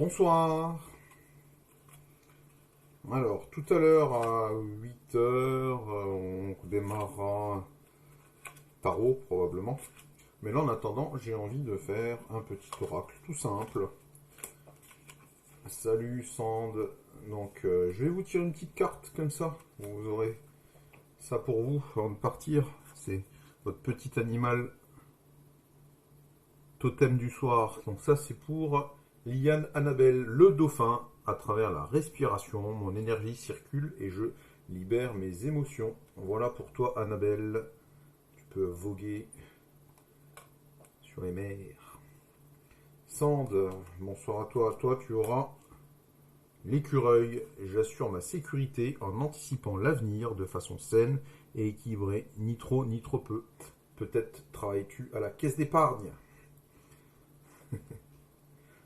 Bonsoir. Alors, tout à l'heure à 8 heures, on démarrera tarot probablement. Mais là, en attendant, j'ai envie de faire un petit oracle tout simple. Salut Sand. Donc, je vais vous tirer une petite carte comme ça. Vous aurez ça pour vous avant de partir. C'est votre petit animal totem du soir. Donc ça, c'est pour Liane Annabelle, le dauphin. À travers la respiration, mon énergie circule et je libère mes émotions. Voilà pour toi, Annabelle. Tu peux voguer sur les mers. Sand, bonsoir à toi. Toi, tu auras l'écureuil. J'assure ma sécurité en anticipant l'avenir de façon saine et équilibrée, ni trop ni trop peu. Peut-être travailles-tu à la caisse d'épargne.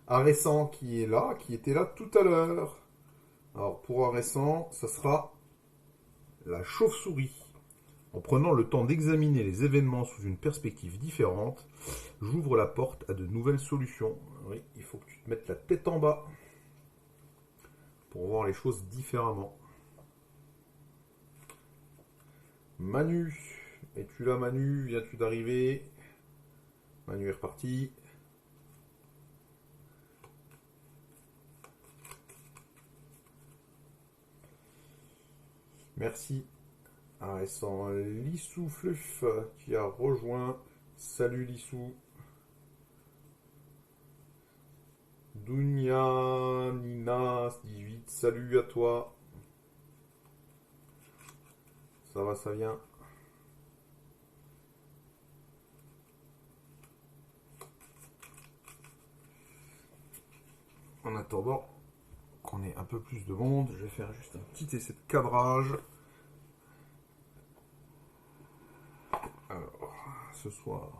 Aressant qui est là, qui était là tout à l'heure. Alors pour Aressant, ça sera la chauve-souris. En prenant le temps d'examiner les événements sous une perspective différente, j'ouvre la porte à de nouvelles solutions. Oui, il faut que tu te mettes la tête en bas pour voir les choses différemment. Manu, es-tu là Manu? Viens-tu d'arriver? Manu est reparti. Merci. Ah, et sans Lissou Fluff qui a rejoint. Salut Lissou. Dounia Nina 18, salut à toi. Ça va, ça vient. En attendant qu'on ait un peu plus de monde, je vais faire juste un petit essai de cadrage. Alors, ce soir,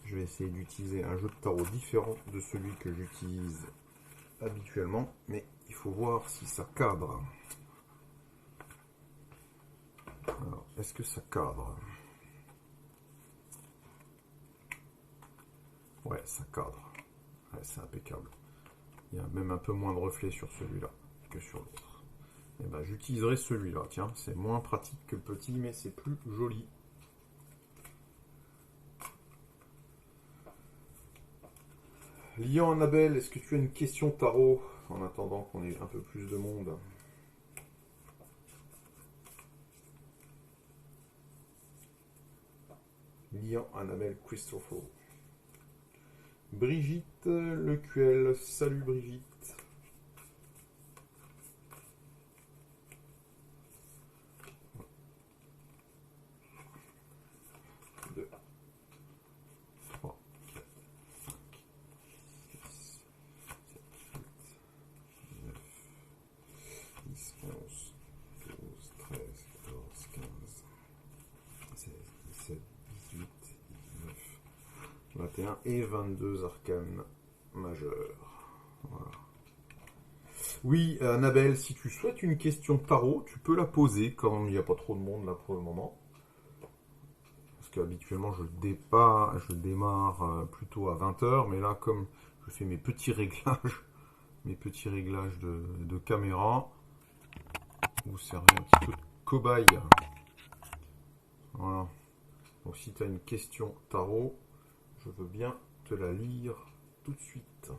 je vais essayer d'utiliser un jeu de tarot différent de celui que j'utilise habituellement, mais il faut voir si ça cadre. Alors, est-ce que ça cadre? Ouais, ça cadre. Ouais, c'est impeccable. Il y a même un peu moins de reflets sur celui-là que sur l'autre. Et ben, j'utiliserai celui-là. Tiens, c'est moins pratique que le petit, mais c'est plus joli. Lian Annabelle, est-ce que tu as une question tarot en attendant qu'on ait un peu plus de monde? Lian Annabelle Christopher. Brigitte Lecuel, salut Brigitte. Deux, trois, quatre, cinq, six, sept, huit, neuf, 10, 11, 12, 13, 14, 15, 16, 17, 18, 19, 21 et 22 arcanes majeures. Voilà. Oui, Annabelle, si tu souhaites une question tarot, tu peux la poser quand il n'y a pas trop de monde là pour le moment. Parce qu'habituellement, je démarre plutôt à 20 heures, mais là, comme je fais mes petits réglages, de caméra, vous servez un petit peu de cobaye. Voilà. Donc si tu as une question tarot, je veux bien te la lire tout de suite.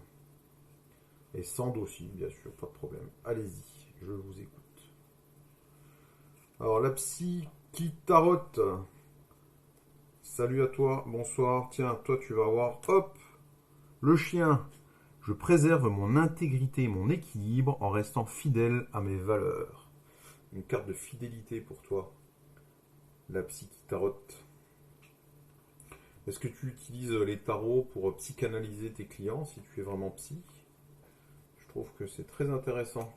Et Sand aussi, bien sûr, pas de problème. Allez-y, je vous écoute. Alors, la psy qui tarote. Salut à toi, bonsoir. Tiens, toi, tu vas voir. Hop, le chien. Je préserve mon intégrité et mon équilibre en restant fidèle à mes valeurs. Une carte de fidélité pour toi. La psy qui tarote. Est-ce que tu utilises les tarots pour psychanalyser tes clients si tu es vraiment psy? Je trouve que c'est très intéressant.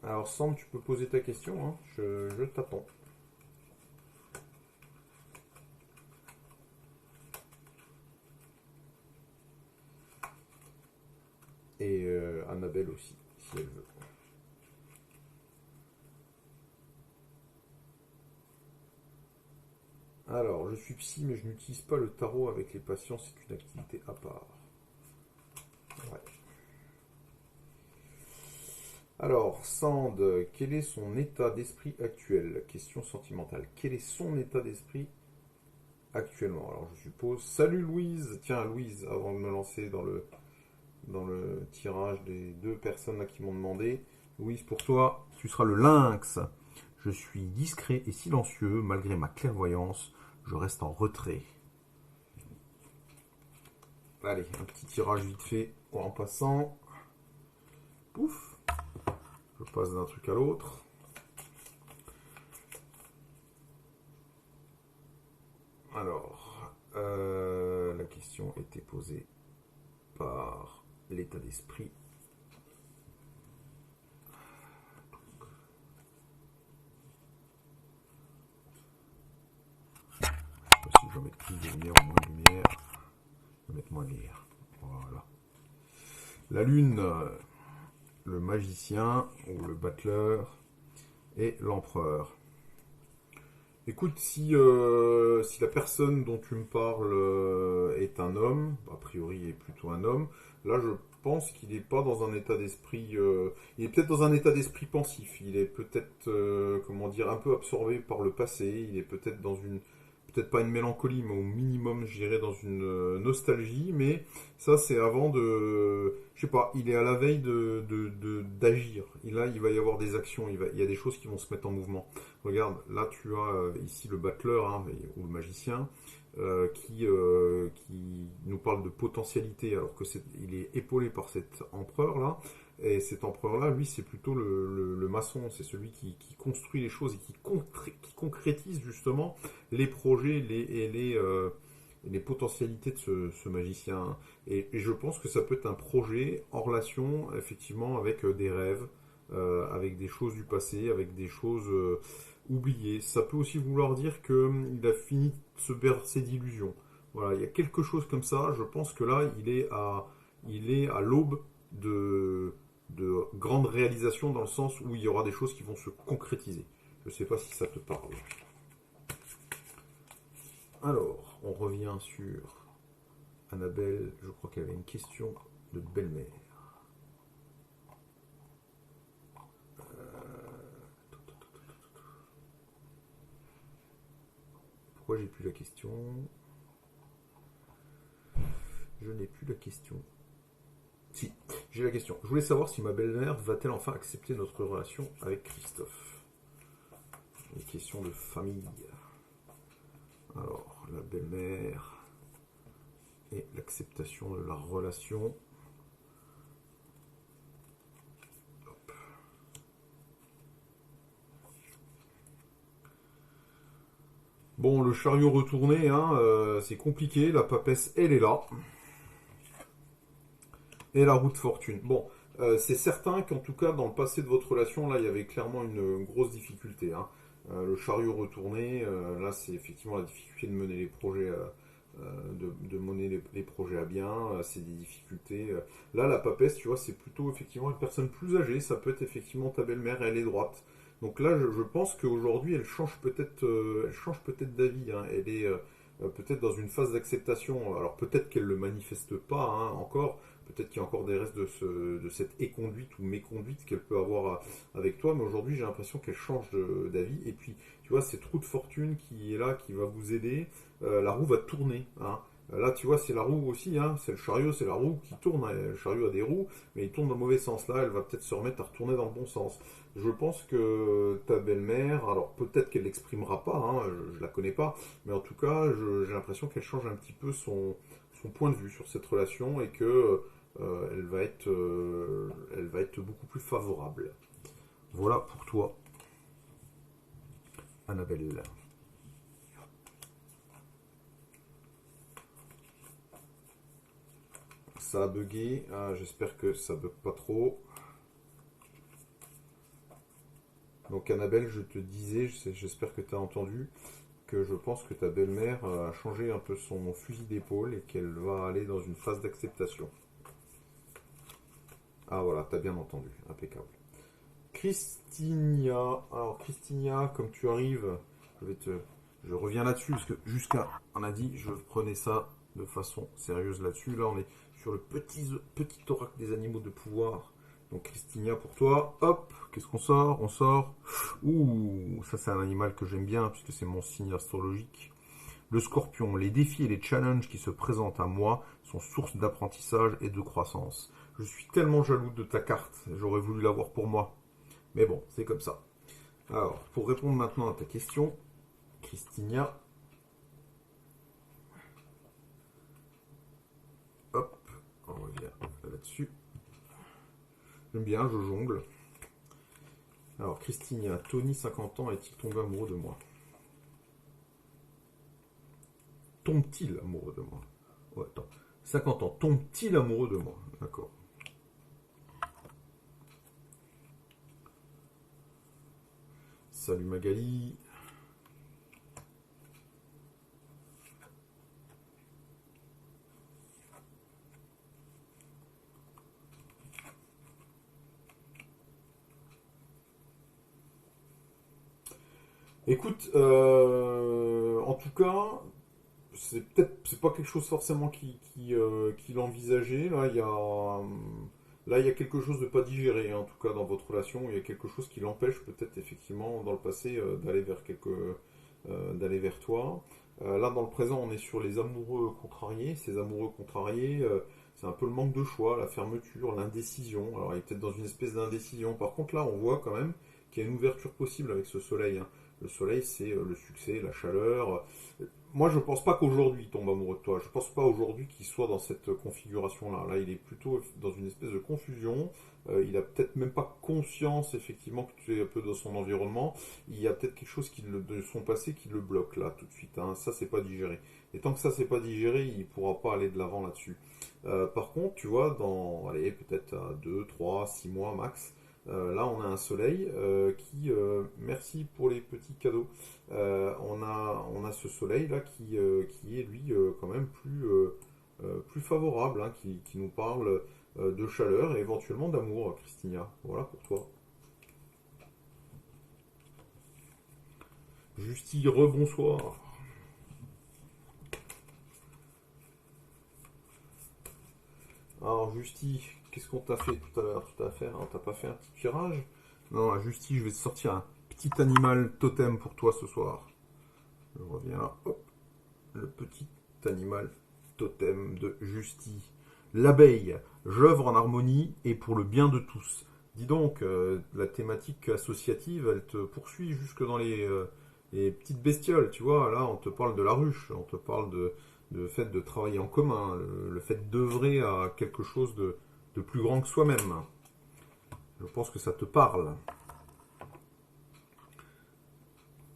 Alors Sam, tu peux poser ta question, hein, je t'attends. Et Annabelle aussi, si elle veut. Alors, je suis psy, mais je n'utilise pas le tarot avec les patients, c'est une activité à part. Ouais. Alors, Sand, quel est son état d'esprit actuel? Question sentimentale. Quel est son état d'esprit actuellement? Alors, je suppose... Salut Louise! Tiens, Louise, avant de me lancer dans le tirage des deux personnes là qui m'ont demandé, Louise, pour toi, tu seras le lynx. Je suis discret et silencieux, malgré ma clairvoyance, je reste en retrait. Allez, un petit tirage vite fait en passant. Pouf! Je passe d'un truc à l'autre. Alors, la question était posée par l'état d'esprit. Je sais pas si je dois mettre plus de lumière ou moins de lumière. Je vais mettre moins de lumière. Voilà. La lune, le magicien ou le battleur et l'empereur. Écoute, si la personne dont tu me parles est un homme, a priori est plutôt un homme, là je pense qu'il n'est pas dans un état d'esprit... il est peut-être dans un état d'esprit pensif, il est peut-être, comment dire, un peu absorbé par le passé, il est peut-être dans une... Peut-être pas une mélancolie, mais au minimum, je dirais, dans une nostalgie, mais ça c'est avant de... Je sais pas, il est à la veille d'agir. Là, il va y avoir des actions, il y a des choses qui vont se mettre en mouvement. Regarde, là tu as ici le battleur hein, ou le magicien qui nous parle de potentialité alors que il est épaulé par cet empereur là. Et cet empereur là, lui, c'est plutôt le maçon, c'est celui qui construit les choses et qui concrétise justement les projets les potentialités de ce magicien. Et je pense que ça peut être un projet en relation effectivement avec des rêves, avec des choses du passé, avec des choses oubliées. Ça peut aussi vouloir dire qu'il a fini de se bercer d'illusions. Voilà, il y a quelque chose comme ça. Je pense que là, il est à l'aube de grandes réalisations dans le sens où il y aura des choses qui vont se concrétiser. Je ne sais pas si ça te parle. Alors, on revient sur Annabelle. Je crois qu'elle avait une question de belle-mère. Pourquoi j'ai plus la question? Je n'ai plus la question. Si, j'ai la question. Je voulais savoir si ma belle-mère va-t-elle enfin accepter notre relation avec Christophe. Une question de famille. Alors, la belle-mère et l'acceptation de la relation. Hop. Bon, le chariot retourné, hein, c'est compliqué. La papesse, elle est là. Et la roue de fortune. Bon, c'est certain qu'en tout cas, dans le passé de votre relation, là, il y avait clairement une grosse difficulté. Hein. Le chariot retourné, là, c'est effectivement la difficulté de mener les projets, de mener les projets à bien. C'est des difficultés. Là, la papesse, tu vois, c'est plutôt effectivement une personne plus âgée. Ça peut être effectivement ta belle-mère, elle est droite. Donc là, je pense qu'aujourd'hui, elle change peut-être d'avis. Hein. Elle est peut-être dans une phase d'acceptation. Alors peut-être qu'elle ne le manifeste pas hein, encore. Peut-être qu'il y a encore des restes de cette éconduite ou méconduite qu'elle peut avoir avec toi, mais aujourd'hui j'ai l'impression qu'elle change d'avis. Et puis, tu vois, cette roue de fortune qui est là, qui va vous aider, la roue va tourner. Hein. Là, tu vois, c'est la roue aussi, hein. C'est le chariot, c'est la roue qui tourne. Hein. Le chariot a des roues, mais il tourne dans le mauvais sens. Là, elle va peut-être se remettre à retourner dans le bon sens. Je pense que ta belle-mère, alors peut-être qu'elle l'exprimera pas, hein, je la connais pas, mais en tout cas, j'ai l'impression qu'elle change un petit peu son point de vue sur cette relation et que elle va être beaucoup plus favorable. Voilà pour toi, Annabelle. Ça a bugué, ah, j'espère que ça bug pas trop. Donc Annabelle, je te disais, j'espère que tu as entendu, que je pense que ta belle-mère a changé un peu son fusil d'épaule et qu'elle va aller dans une phase d'acceptation. Ah voilà, t'as bien entendu, impeccable. Christinia, alors Christinia, comme tu arrives, je vais te Je reviens là-dessus, parce que jusqu'à, on a dit, je prenais ça de façon sérieuse là-dessus. Là, on est sur le petit oracle des animaux de pouvoir. Donc, Christinia, pour toi, hop, qu'est-ce qu'on sort? On sort. Ouh, ça, c'est un animal que j'aime bien, puisque c'est mon signe astrologique. Le scorpion, les défis et les challenges qui se présentent à moi sont source d'apprentissage et de croissance. Je suis tellement jaloux de ta carte, j'aurais voulu l'avoir pour moi. Mais bon, c'est comme ça. Alors, pour répondre maintenant à ta question, Christinia, hop, on revient là-dessus. J'aime bien, je jongle. Alors, Christinia, Tony, 50 ans, est-il tombé amoureux de moi? Tombe-t-il amoureux de moi? Ouais, attends. 50 ans, tombe-t-il amoureux de moi? D'accord. Salut Magali. Écoute, en tout cas, c'est pas quelque chose forcément qu'il envisageait. Là, il y a quelque chose de pas digéré, hein, en tout cas dans votre relation. Il y a quelque chose qui l'empêche peut-être effectivement dans le passé d'aller vers toi. Là, dans le présent, on est sur les amoureux contrariés. Ces amoureux contrariés, c'est un peu le manque de choix, la fermeture, l'indécision. Alors, il est peut-être dans une espèce d'indécision. Par contre, là, on voit quand même qu'il y a une ouverture possible avec ce soleil, hein. Le soleil, c'est le succès, la chaleur. Moi, je pense pas qu'aujourd'hui il tombe amoureux de toi. Je pense pas aujourd'hui qu'il soit dans cette configuration-là. Là, il est plutôt dans une espèce de confusion. Il a peut-être même pas conscience, effectivement, que tu es un peu dans son environnement. Il y a peut-être quelque chose de son passé qui le bloque là, tout de suite, hein. Ça, c'est pas digéré. Et tant que ça, c'est pas digéré, il pourra pas aller de l'avant là-dessus. Par contre, tu vois, allez, peut-être à 2, 3, 6 mois max, là, on a un soleil merci pour les petits cadeaux. On a ce soleil là qui est lui quand même plus favorable, hein, qui nous parle de chaleur et éventuellement d'amour, Christinia. Voilà pour toi. Justy, rebonsoir. Alors Justy, qu'est-ce qu'on t'a fait tout à l'heure? T'as pas fait un petit tirage? Non, Justy, je vais te sortir un petit animal totem pour toi ce soir. Je reviens là, hop, le petit animal totem de Justy. L'abeille, j'œuvre en harmonie et pour le bien de tous. Dis donc, la thématique associative, elle te poursuit jusque dans les petites bestioles, tu vois. Là, on te parle de la ruche, on te parle de fait de travailler en commun, le fait d'œuvrer à quelque chose de plus grand que soi-même. Je pense que ça te parle.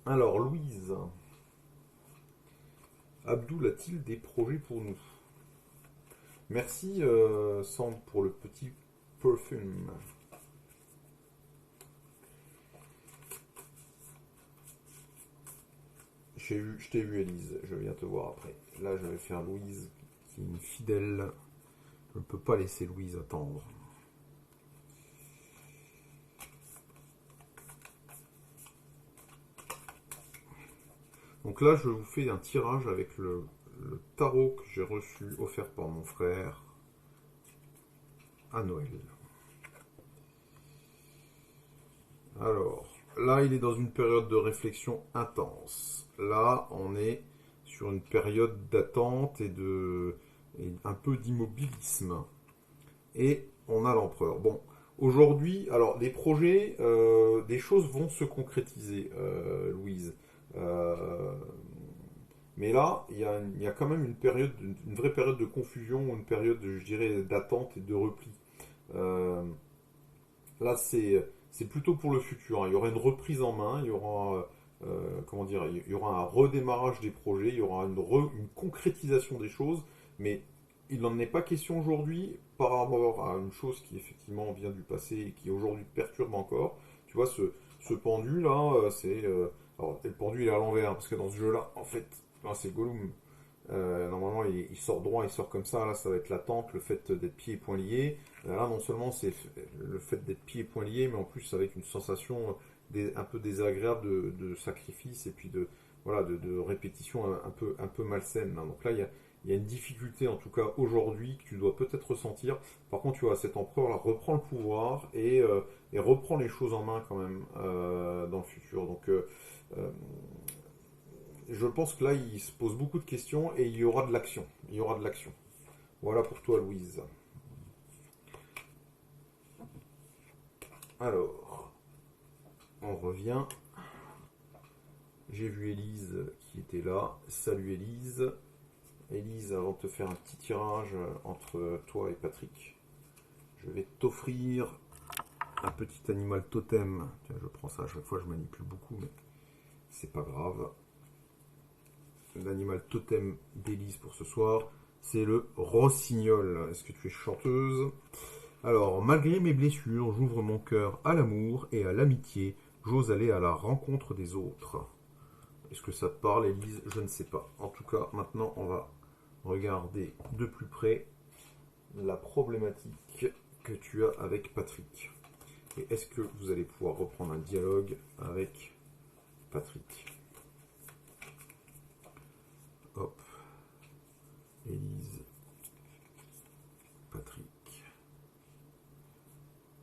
Alors, Louise, Abdoul a-t-il des projets pour nous? Merci, Sand, pour le petit perfume. Je t'ai vu, Elise. Je viens te voir après. Là, je vais faire Louise, qui est une fidèle. Je ne peux pas laisser Louise attendre. Donc là, je vous fais un tirage avec le tarot que j'ai reçu, offert par mon frère à Noël. Alors, là, il est dans une période de réflexion intense. Là, on est sur une période d'attente et un peu d'immobilisme. Et on a l'empereur. Bon, aujourd'hui, alors des projets, des choses vont se concrétiser, Louise. Euh, mais là, il y a quand même une vraie période de confusion, une période, je dirais, d'attente et de repli. Euh, Là, c'est plutôt pour le futur, hein. Il y aura une reprise en main, il y aura, comment dire, il y aura un redémarrage des projets, il y aura une concrétisation des choses, mais il n'en est pas question aujourd'hui par rapport à une chose qui effectivement vient du passé et qui aujourd'hui perturbe encore. Tu vois, ce pendu là, alors, le pendu il est à l'envers, parce que dans ce jeu-là, en fait, là, c'est Gollum. Normalement, il sort droit, il sort comme ça. Là, ça va être l'attente, le fait d'être pieds et poings liés. Là, non seulement c'est le fait d'être pieds et poings liés, mais en plus avec une sensation un peu désagréable de sacrifice et puis voilà, de répétition un peu malsaine, hein. Donc là, il y a une difficulté, en tout cas aujourd'hui, que tu dois peut-être ressentir. Par contre, tu vois, cet empereur là reprend le pouvoir et reprend les choses en main quand même dans le futur. Donc, je pense que là, il se pose beaucoup de questions et il y aura de l'action. Il y aura de l'action. Voilà pour toi, Louise. Alors, on revient. J'ai vu Élise qui était là. Salut Élise. Élise, avant de te faire un petit tirage entre toi et Patrick, je vais t'offrir un petit animal totem. Tiens, je prends ça à chaque fois, je manipule beaucoup, mais c'est pas grave. L'animal totem d'Élise pour ce soir, c'est le rossignol. Est-ce que tu es chanteuse? Alors, malgré mes blessures, j'ouvre mon cœur à l'amour et à l'amitié. J'ose aller à la rencontre des autres. Est-ce que ça te parle, Élise? Je ne sais pas. En tout cas, maintenant, on va regarder de plus près la problématique que tu as avec Patrick. Et est-ce que vous allez pouvoir reprendre un dialogue avec Patrick? Hop. Élise. Patrick.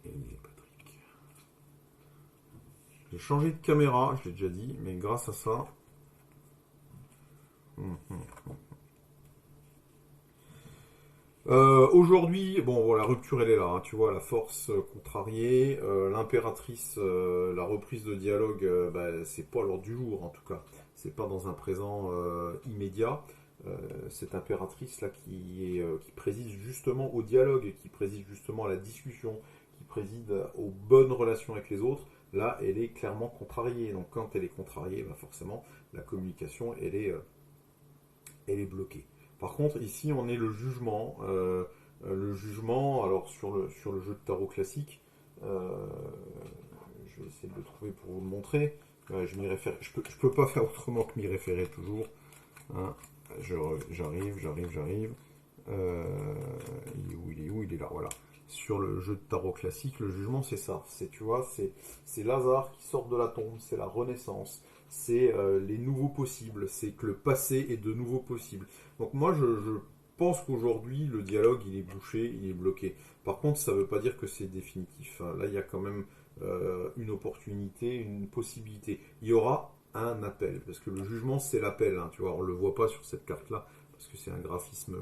Élise et Patrick. J'ai changé de caméra, je l'ai déjà dit, mais grâce à ça... Aujourd'hui, bon, la rupture elle est là, hein, tu vois, la force contrariée, l'impératrice, la reprise de dialogue, c'est pas à l'ordre du jour en tout cas, c'est pas dans un présent immédiat. Cette impératrice là qui préside justement au dialogue, qui préside justement à la discussion, qui préside aux bonnes relations avec les autres, là elle est clairement contrariée. Donc quand elle est contrariée, forcément la communication elle est bloquée. Par contre, ici, on est le jugement, alors sur le jeu de tarot classique, je vais essayer de le trouver pour vous le montrer. Je m'y réfère, je peux pas faire autrement que m'y référer toujours. Hein. J'arrive. Il est où? Il est là, voilà. Sur le jeu de tarot classique, le jugement, c'est ça. Tu vois, c'est Lazare qui sort de la tombe, c'est la renaissance, c'est les nouveaux possibles, c'est que le passé est de nouveau possible. Donc moi, je pense qu'aujourd'hui, le dialogue, il est bouché, il est bloqué. Par contre, ça ne veut pas dire que c'est définitif. Là, il y a quand même une opportunité, une possibilité. Il y aura un appel, parce que le jugement, c'est l'appel. Hein, tu vois, on ne le voit pas sur cette carte-là, parce que c'est un graphisme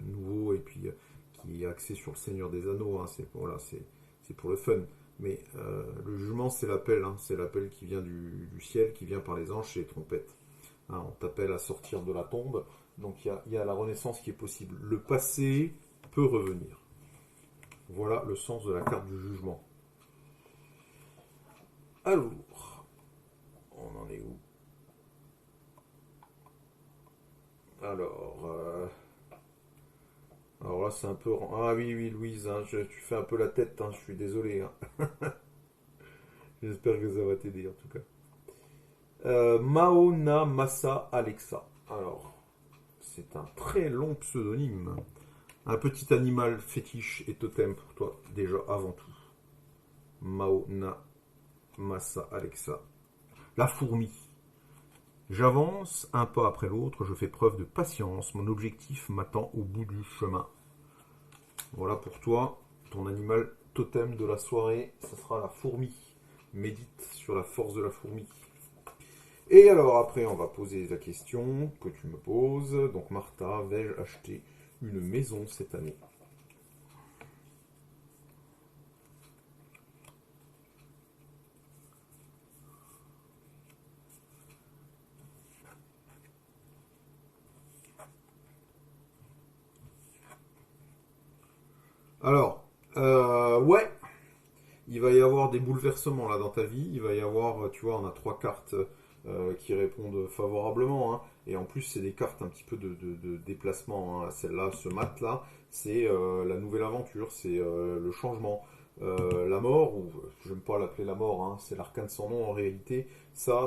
nouveau, et puis qui est axé sur le Seigneur des Anneaux. Hein, c'est pour le fun. Mais le jugement, c'est l'appel. Hein, c'est l'appel qui vient du ciel, qui vient par les anges et les trompettes. Hein, on t'appelle à sortir de la tombe. Donc il y a la renaissance qui est possible. Le passé peut revenir. Voilà le sens de la carte du jugement. Alors, on en est où? Alors là, c'est un peu... Ah oui, Louise, hein, tu fais un peu la tête, hein, je suis désolé. Hein. J'espère que ça va t'aider, en tout cas. Maona Massa Alexa. Alors, c'est un très long pseudonyme. Un petit animal fétiche et totem pour toi, déjà avant tout. Maona Massa Alexa. La fourmi. J'avance un pas après l'autre, je fais preuve de patience, mon objectif m'attend au bout du chemin. Voilà pour toi, ton animal totem de la soirée, ce sera la fourmi. Médite sur la force de la fourmi. Et alors après, on va poser la question que tu me poses. Donc Martha, vais-je acheter une maison cette année? Alors, ouais, il va y avoir des bouleversements là dans ta vie. Il va y avoir, tu vois, on a trois cartes qui répondent favorablement. Hein. Et en plus, c'est des cartes un petit peu de déplacement. Hein. Celle-là, ce mat-là, c'est la nouvelle aventure, c'est le changement. La mort, ou je n'aime pas l'appeler la mort, hein, c'est l'arcane sans nom en réalité, ça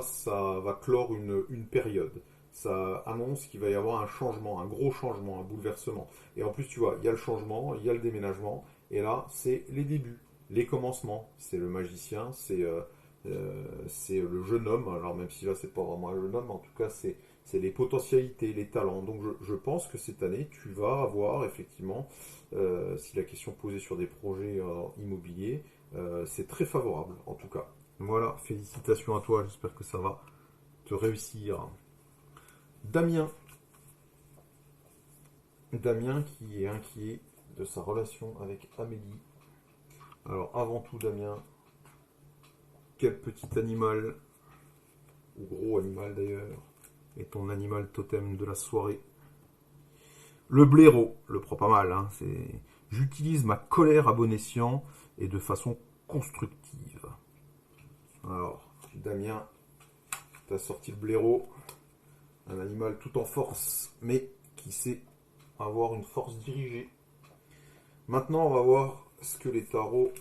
va clore une période. Ça annonce qu'il va y avoir un changement, un gros changement, un bouleversement. Et en plus, tu vois, il y a le changement, il y a le déménagement, et là, c'est les débuts, les commencements. C'est le magicien, c'est c'est le jeune homme, alors même si là c'est pas vraiment un jeune homme, en tout cas c'est les potentialités, les talents. Donc je pense que cette année tu vas avoir effectivement, si la question posée sur des projets immobiliers, c'est très favorable en tout cas. Voilà, félicitations à toi, j'espère que ça va te réussir. Damien, Damien qui est inquiet de sa relation avec Amélie. Alors avant tout Damien, quel petit animal, ou gros animal d'ailleurs, est ton animal totem de la soirée? Le blaireau, le prend pas mal, hein, c'est... J'utilise ma colère à bon escient et de façon constructive. Alors, Damien, t'as sorti le blaireau, un animal tout en force, mais qui sait avoir une force dirigée. Maintenant, on va voir ce que les tarots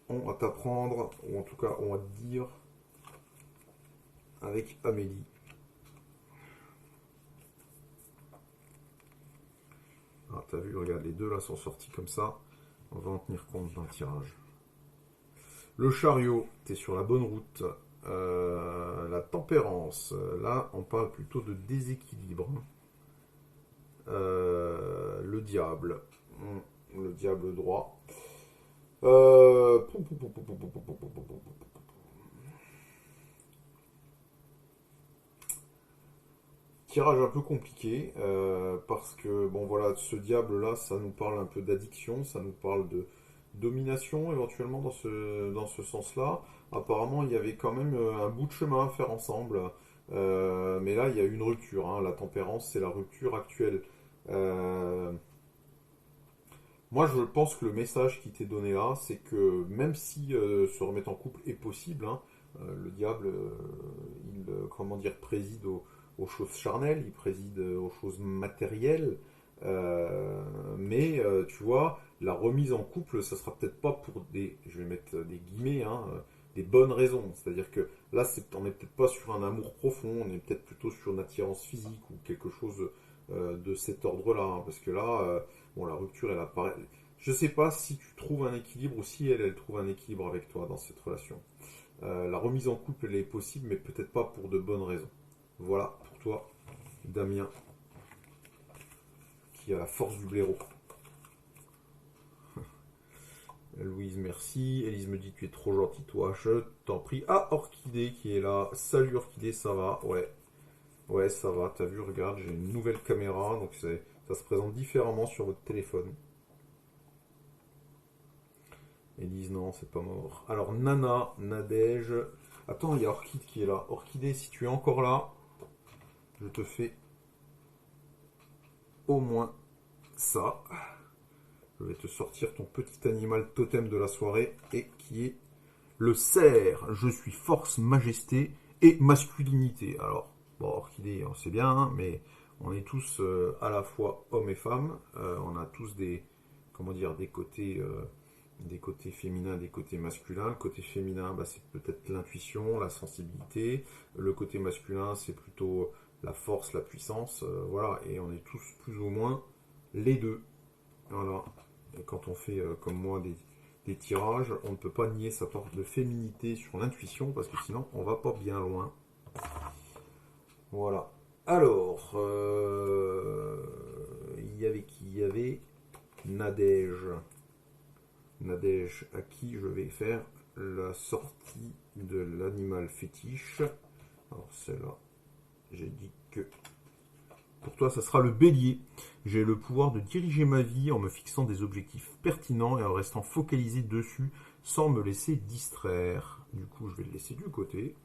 ont à t'apprendre, ou en tout cas ont à te dire avec Amélie. Ah, t'as vu, regarde, les deux là sont sortis comme ça. On va en tenir compte dans le tirage. Le chariot, t'es sur la bonne route. La tempérance, là on parle plutôt de déséquilibre. Le diable, le diable droit. Euh, Tirage un peu compliqué parce que bon voilà, ce diable là ça nous parle un peu d'addiction, ça nous parle de domination éventuellement dans ce sens là. Apparemment il y avait quand même un bout de chemin à faire ensemble. Mais là il y a eu une rupture, hein. La tempérance c'est la rupture actuelle. Euh, Moi je pense que le message qui t'est donné là c'est que même si se remettre en couple est possible, hein, le diable comment dire, préside aux choses charnelles, il préside aux choses matérielles. Mais tu vois, la remise en couple, ça sera peut-être pas pour des, je vais mettre des guillemets, hein, des bonnes raisons. C'est-à-dire que là, on n'est peut-être pas sur un amour profond, on est peut-être plutôt sur une attirance physique ou quelque chose de cet ordre-là. Hein, parce que là, bon, la rupture, elle apparaît. Je sais pas si tu trouves un équilibre ou si elle trouve un équilibre avec toi dans cette relation. La remise en couple, elle est possible, mais peut-être pas pour de bonnes raisons. Voilà pour toi, Damien, qui a la force du blaireau. Louise, merci. Élise me dit que tu es trop gentil, toi, je t'en prie. Ah, Orchidée qui est là. Salut Orchidée, ça va? Ouais, ouais, ça va. T'as vu, regarde, j'ai une nouvelle caméra, donc ça se présente différemment sur votre téléphone. Élise, non, c'est pas mort. Alors, Nana, Nadège. Attends, il y a Orchid qui est là. Orchidée, si tu es encore là, je te fais au moins ça. Je vais te sortir ton petit animal totem de la soirée et qui est le cerf. Je suis force, majesté et masculinité. Alors, bon, orchidée, on sait bien, hein, mais on est tous à la fois hommes et femmes. On a tous des, comment dire, des côtés féminins, des côtés masculins. Le côté féminin, bah, c'est peut-être l'intuition, la sensibilité. Le côté masculin, c'est plutôt la force, la puissance. Voilà, et on est tous plus ou moins les deux. Voilà. Et quand on fait, comme moi, des tirages, on ne peut pas nier sa part de féminité sur l'intuition, parce que sinon, on va pas bien loin. Voilà. Alors, il y avait qui? Il y avait Nadège. Nadège, à qui je vais faire la sortie de l'animal fétiche. Alors, celle-là, j'ai dit que pour toi, ça sera le bélier. J'ai le pouvoir de diriger ma vie en me fixant des objectifs pertinents et en restant focalisé dessus sans me laisser distraire. Du coup, je vais le laisser du côté.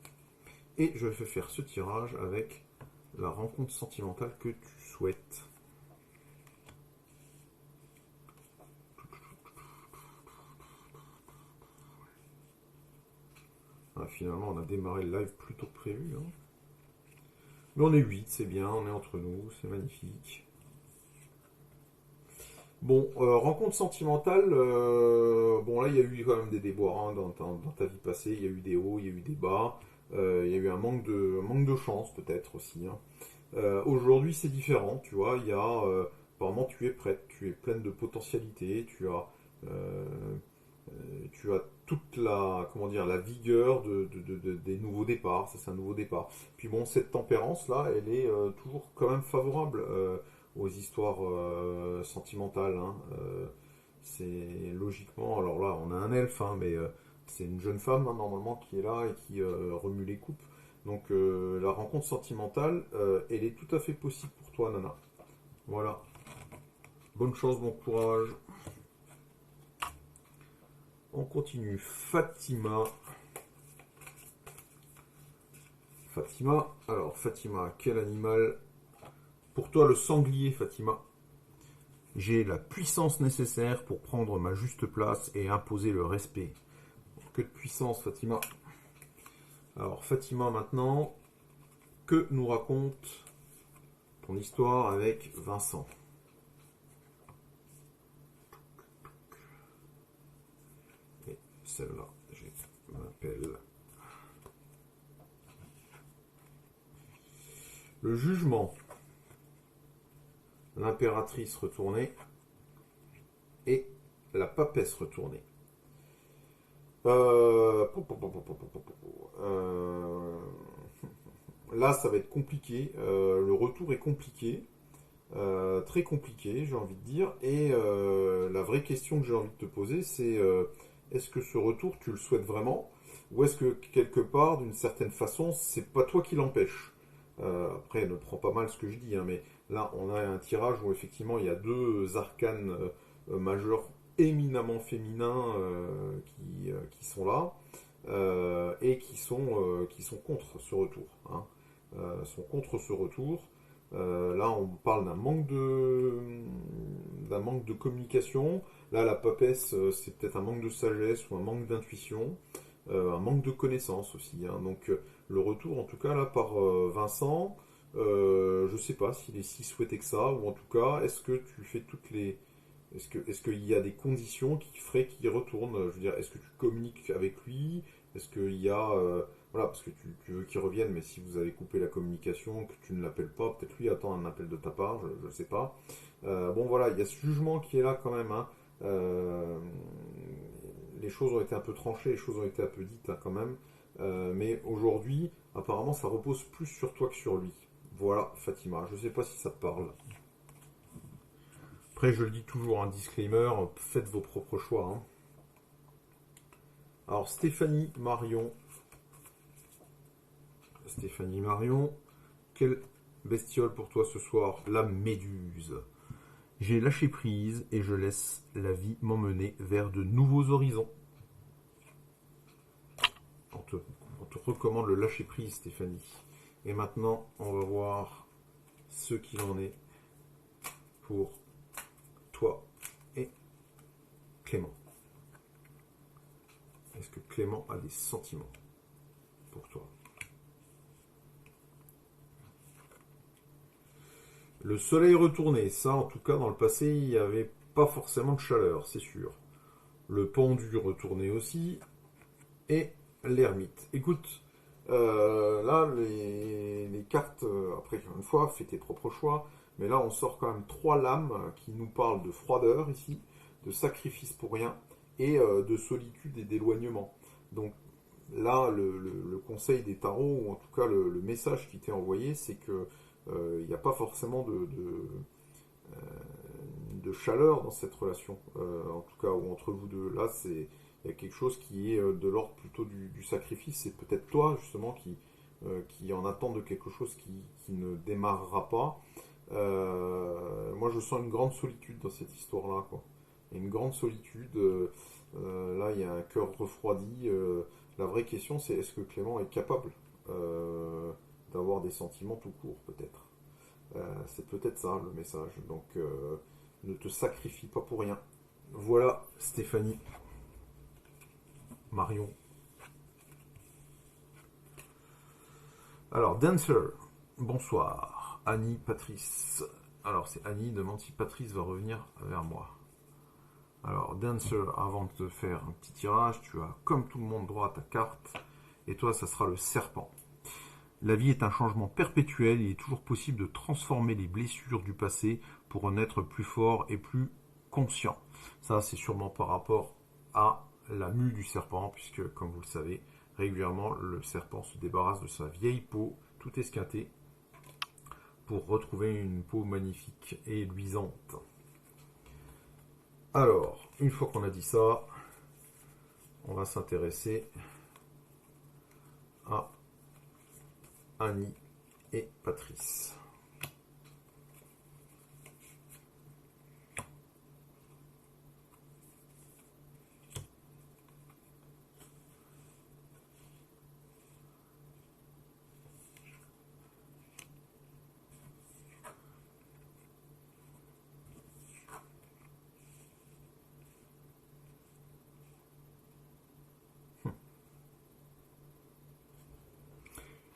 Et je vais faire ce tirage avec la rencontre sentimentale que tu souhaites. Ah, finalement, on a démarré le live plus tôt que prévu. Hein. Mais on est 8, c'est bien, on est entre nous, c'est magnifique. Bon, rencontre sentimentale, bon là il y a eu quand même des déboires hein, dans ta vie passée, il y a eu des hauts, il y a eu des bas, il y a eu un manque de chance peut-être aussi. Hein. Aujourd'hui c'est différent, tu vois, il y a, apparemment tu es prête, tu es pleine de potentialités, tu as tu as toute la, comment dire, la vigueur des nouveaux départs. Ça, c'est un nouveau départ. Puis bon, cette tempérance-là, elle est toujours quand même favorable aux histoires sentimentales. Hein. C'est logiquement, alors là, on a un elfe, hein, mais c'est une jeune femme hein, normalement qui est là et qui remue les coupes. Donc la rencontre sentimentale, elle est tout à fait possible pour toi, Nana. Voilà. Bonne chance, bon courage. On continue. Fatima. Fatima. Alors, Fatima, quel animal? Pour toi, le sanglier, Fatima. J'ai la puissance nécessaire pour prendre ma juste place et imposer le respect. Que de puissance, Fatima. Alors, Fatima, maintenant, que nous raconte ton histoire avec Vincent? Et celle-là, je m'appelle. Le jugement. L'impératrice retournée et la papesse retournée. Là, ça va être compliqué. Le retour est compliqué. Très compliqué, j'ai envie de dire. Et la vraie question que j'ai envie de te poser, c'est est-ce que ce retour, tu le souhaites vraiment? Ou est-ce que quelque part, d'une certaine façon, c'est pas toi qui l'empêche? Après, ne prends pas mal ce que je dis, hein, mais là, on a un tirage où effectivement, il y a deux arcanes majeurs éminemment féminins qui sont là et qui sont contre ce retour. Hein. Sont contre ce retour. Là, on parle d'un manque de communication. Là, la papesse, c'est peut-être un manque de sagesse ou un manque d'intuition, un manque de connaissance aussi. Hein. Donc, le retour, en tout cas, là, par Vincent, je ne sais pas s'il est si souhaité que ça, ou en tout cas, est-ce que tu fais toutes les. Est-ce qu'il y a des conditions qui feraient qu'il retourne? Je veux dire, est-ce que tu communiques avec lui? Est-ce qu'il y a. Voilà, parce que tu veux qu'il revienne, mais si vous avez coupé la communication, que tu ne l'appelles pas, peut-être lui attend un appel de ta part, je ne sais pas. Bon, voilà, il y a ce jugement qui est là quand même. Hein. Les choses ont été un peu tranchées, les choses ont été un peu dites hein, quand même. Mais aujourd'hui, apparemment, ça repose plus sur toi que sur lui. Voilà, Fatima, je ne sais pas si ça te parle. Après, je le dis toujours, un disclaimer, faites vos propres choix. Hein. Alors, Stéphanie Marion, quelle bestiole pour toi ce soir? La méduse. J'ai lâché prise et je laisse la vie m'emmener vers de nouveaux horizons. On te recommande le lâcher prise, Stéphanie. Et maintenant, on va voir ce qu'il en est pour toi et Clément. Est-ce que Clément a des sentiments pour toi? Le soleil retourné, ça en tout cas dans le passé il n'y avait pas forcément de chaleur, c'est sûr. Le pendu retourné aussi, et l'ermite. Écoute, là les cartes, après une fois, fais tes propres choix, mais là on sort quand même trois lames qui nous parlent de froideur ici, de sacrifice pour rien, et de solitude et d'éloignement. Donc là, le conseil des tarots, ou en tout cas le message qui t'est envoyé, c'est que il n'y a pas forcément de chaleur dans cette relation, en tout cas, ou entre vous deux. Là, il y a quelque chose qui est de l'ordre plutôt du sacrifice. C'est peut-être toi, justement, qui en attend de quelque chose qui ne démarrera pas. Moi, je sens une grande solitude dans cette histoire-là, quoi. Il y a une grande solitude. Là, il y a un cœur refroidi. La vraie question, c'est est-ce que Clément est capable d'avoir des sentiments tout court, peut-être. C'est peut-être ça le message. Donc, ne te sacrifie pas pour rien. Voilà, Stéphanie. Marion. Alors, Dancer. Bonsoir. Annie, Patrice. Alors, c'est Annie, demande si Patrice va revenir vers moi. Alors, Dancer, avant de te faire un petit tirage, tu as, comme tout le monde, droit à ta carte. Et toi, ça sera le serpent. La vie est un changement perpétuel, il est toujours possible de transformer les blessures du passé pour en être plus fort et plus conscient. Ça, c'est sûrement par rapport à la mue du serpent, puisque, comme vous le savez, régulièrement, le serpent se débarrasse de sa vieille peau, tout esquintée, pour retrouver une peau magnifique et luisante. Alors, une fois qu'on a dit ça, on va s'intéresser à Annie et Patrice.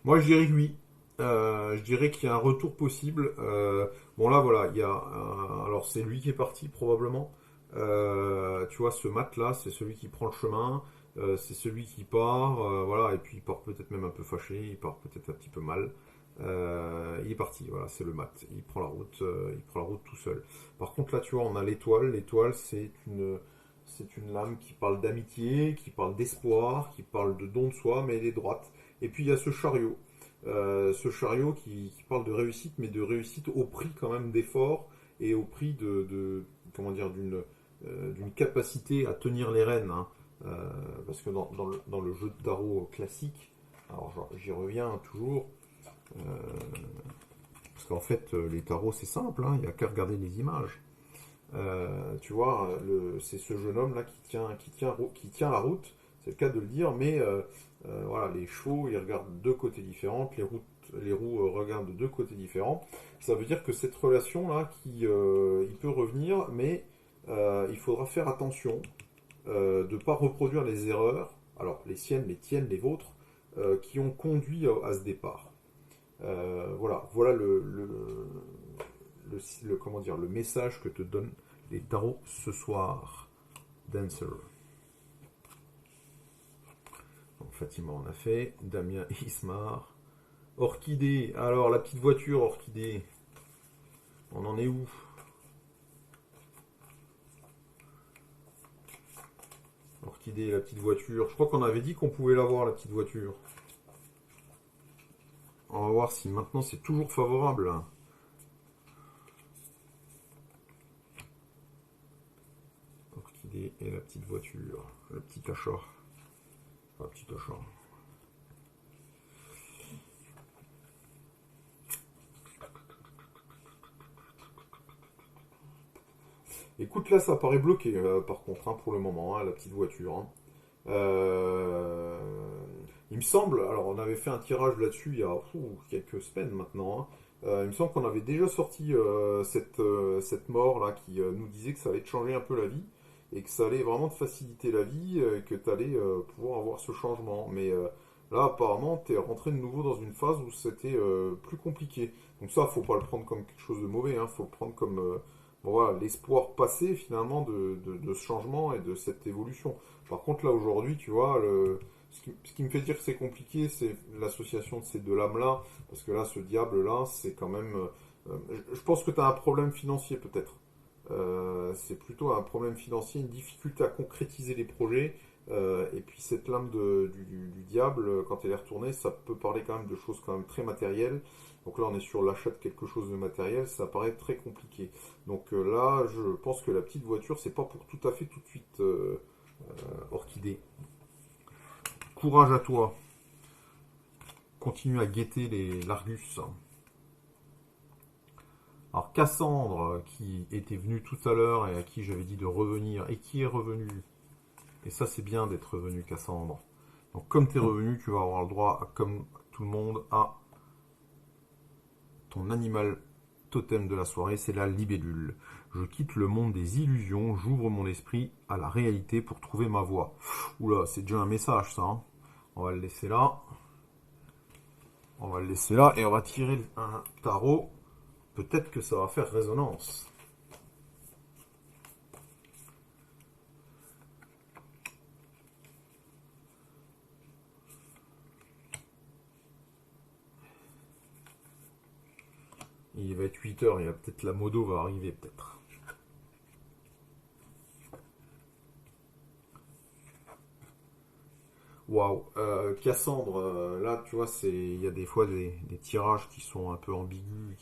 Moi, je dirais que oui. Je dirais qu'il y a un retour possible. Bon, là, voilà, il y a alors, c'est lui qui est parti, probablement. Tu vois, ce mat-là, c'est celui qui prend le chemin. C'est celui qui part. Voilà, et puis il part peut-être même un peu fâché. Il part peut-être un petit peu mal. Il est parti, voilà, c'est le mat. Il prend la route tout seul. Par contre, là, tu vois, on a l'étoile. L'étoile, c'est une lame qui parle d'amitié, qui parle d'espoir, qui parle de don de soi, mais elle est droite. Et puis il y a ce chariot qui parle de réussite, mais de réussite au prix quand même d'efforts et au prix comment dire, d'une capacité à tenir les rênes, hein. Parce que dans le jeu de tarot classique, alors j'y reviens toujours, euh, parce qu'en fait les tarots c'est simple, hein, il n'y a qu'à regarder les images. Tu vois, c'est ce jeune homme là qui tient la route, c'est le cas de le dire, mais voilà, les chevaux ils regardent de deux côtés différents, les roues regardent de deux côtés différents. Ça veut dire que cette relation là, il peut revenir, mais il faudra faire attention de ne pas reproduire les erreurs, alors les siennes, les tiennes, les vôtres, qui ont conduit à ce départ. Voilà comment dire, le message que te donnent les tarots ce soir. Dancer. Donc, Fatima en a fait. Damien et Ismar. Orchidée. Alors, la petite voiture, Orchidée. On en est où? Orchidée, la petite voiture. Je crois qu'on avait dit qu'on pouvait l'avoir, la petite voiture. On va voir si maintenant c'est toujours favorable. Orchidée et la petite voiture. Le petit achat. Enfin, petit achat. Écoute, là, ça paraît bloqué, par contre, hein, pour le moment, hein, la petite voiture, hein. Euh, il me semble, alors on avait fait un tirage là-dessus il y a quelques semaines maintenant, hein. Il me semble qu'on avait déjà sorti cette mort là qui nous disait que ça allait te changer un peu la vie et que ça allait vraiment te faciliter la vie et que tu allais pouvoir avoir ce changement. Mais là, apparemment, tu es rentré de nouveau dans une phase où c'était plus compliqué. Donc ça, faut pas le prendre comme quelque chose de mauvais, hein, faut le prendre comme bon, voilà, l'espoir passé finalement de ce changement et de cette évolution. Par contre, là aujourd'hui, tu vois, ce qui me fait dire que c'est compliqué, c'est l'association de ces deux lames-là, parce que là, ce diable-là, c'est quand même... je pense que tu as un problème financier peut-être. C'est plutôt un problème financier, une difficulté à concrétiser les projets. Et puis cette lame du diable, quand elle est retournée, ça peut parler quand même de choses quand même très matérielles. Donc là, on est sur l'achat de quelque chose de matériel, ça paraît très compliqué. Donc là, je pense que la petite voiture, c'est pas pour tout à fait tout de suite, Orchidée. Courage à toi. Continue à guetter l'Argus. Alors Cassandre, qui était venue tout à l'heure et à qui j'avais dit de revenir, et qui est revenu. Et ça c'est bien d'être revenu, Cassandre. Donc comme tu es revenu, tu vas avoir le droit, comme tout le monde, à ton animal totem de la soirée, c'est la libellule. Je quitte le monde des illusions, j'ouvre mon esprit à la réalité pour trouver ma voie. Oula, c'est déjà un message ça, hein. On va le laisser là. On va le laisser là et on va tirer un tarot. Peut-être que ça va faire résonance. Il va être 8h, il va peut-être la modo va arriver peut-être. Waouh. Cassandre, là, tu vois, il y a des fois des tirages qui sont un peu ambigus,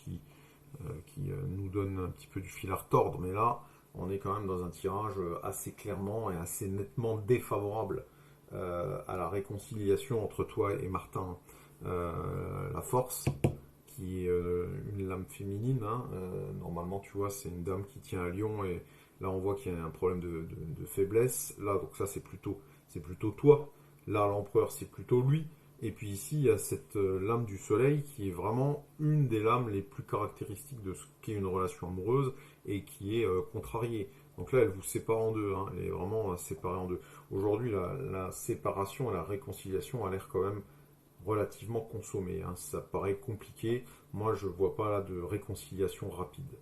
qui nous donnent un petit peu du fil à retordre, mais là, on est quand même dans un tirage assez clairement et assez nettement défavorable à la réconciliation entre toi et Martin. La force, qui est une lame féminine, hein, normalement, tu vois, c'est une dame qui tient à Lyon, et là, on voit qu'il y a un problème de faiblesse. Là, donc ça, c'est plutôt toi. Là, l'empereur, c'est plutôt lui. Et puis ici, il y a cette lame du soleil qui est vraiment une des lames les plus caractéristiques de ce qu'est une relation amoureuse et qui est contrariée. Donc là, elle vous sépare en deux, hein. Elle est vraiment séparée en deux. Aujourd'hui, la séparation et la réconciliation a l'air quand même relativement consommée, hein. Ça paraît compliqué. Moi, je vois pas là de réconciliation rapide.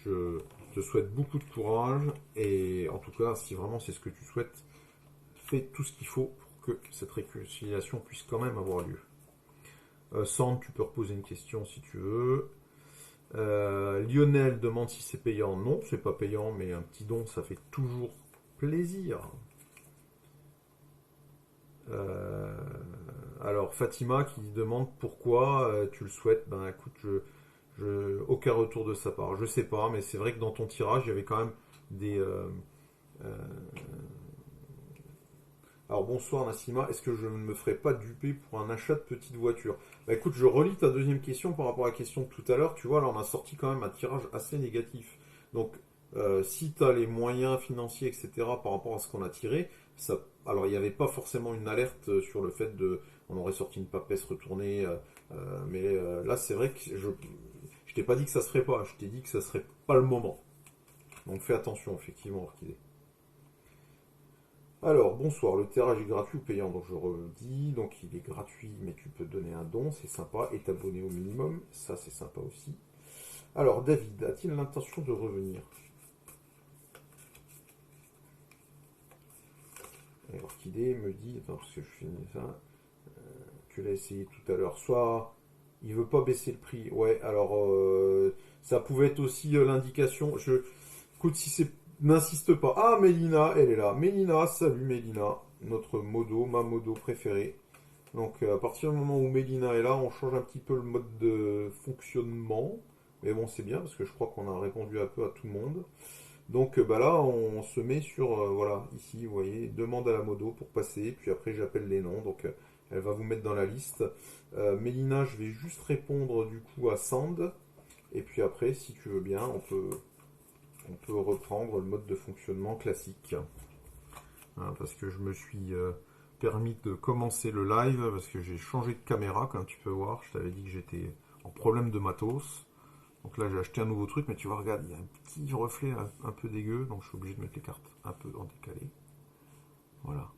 Je te souhaite beaucoup de courage et en tout cas, si vraiment c'est ce que tu souhaites, fais tout ce qu'il faut pour que cette réconciliation puisse quand même avoir lieu. Sand, tu peux reposer une question si tu veux. Lionel demande si c'est payant. Non, c'est pas payant, mais un petit don, ça fait toujours plaisir. Euh, alors, Fatima qui demande pourquoi tu le souhaites. Ben écoute, aucun retour de sa part. Je sais pas, mais c'est vrai que dans ton tirage, il y avait quand même des. Euh, Alors bonsoir Nassima, est-ce que je ne me ferai pas duper pour un achat de petite voiture? Bah écoute, je relis ta deuxième question par rapport à la question de tout à l'heure. Tu vois, là on a sorti quand même un tirage assez négatif. Donc si tu as les moyens financiers, etc., par rapport à ce qu'on a tiré, ça... alors il n'y avait pas forcément une alerte sur le fait de... On aurait sorti une papesse retournée, mais là c'est vrai que je t'ai pas dit que ça se ferait pas, je t'ai dit que ça serait pas le moment. Donc fais attention, effectivement, Orchidée. Alors, bonsoir, le tirage est gratuit ou payant? Donc je redis, donc il est gratuit, mais tu peux donner un don, c'est sympa, et t'abonner au minimum, ça c'est sympa aussi. Alors, David, a-t-il l'intention de revenir? Et Orchidée me dit, attends, parce que je finis ça, tu l'as essayé tout à l'heure, soit il veut pas baisser le prix, ouais, alors ça pouvait être aussi l'indication, écoute, si c'est, n'insiste pas. Ah, Mélina, elle est là. Mélina, salut Mélina, notre modo, ma modo préférée. Donc à partir du moment où Mélina est là, on change un petit peu le mode de fonctionnement. Mais bon, c'est bien parce que je crois qu'on a répondu un peu à tout le monde. Donc bah là, on se met sur, voilà, ici, vous voyez, demande à la modo pour passer. Puis après, j'appelle les noms. Donc elle va vous mettre dans la liste. Mélina, je vais juste répondre du coup à Sand. Et puis après, si tu veux bien, on peut reprendre le mode de fonctionnement classique. Hein, parce que je me suis permis de commencer le live parce que j'ai changé de caméra, comme tu peux voir. Je t'avais dit que j'étais en problème de matos. Donc là, j'ai acheté un nouveau truc, mais tu vois, regarde, il y a un petit reflet un peu dégueu, donc je suis obligé de mettre les cartes un peu en décalé. Voilà.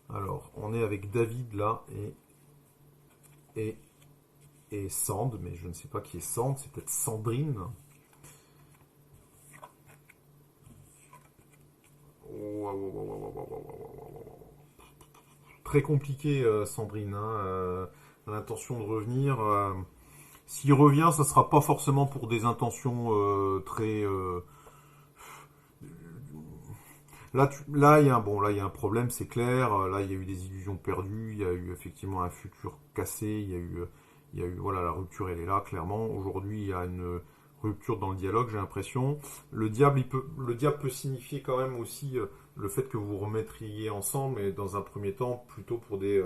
Alors, on est avec David là et, et Sand, mais je ne sais pas qui est Sand, c'est peut-être Sandrine. Très compliqué, Sandrine, hein, l'intention de revenir. S'il revient, ça sera pas forcément pour des intentions très. Là, il y a là, il y a un problème, c'est clair. Là, il y a eu des illusions perdues. Il y a eu effectivement un futur cassé. Il y a eu, voilà, la rupture, elle est là, clairement. Aujourd'hui, il y a une rupture dans le dialogue, j'ai l'impression. Le diable peut signifier quand même aussi le fait que vous vous remettriez ensemble, mais dans un premier temps, plutôt pour des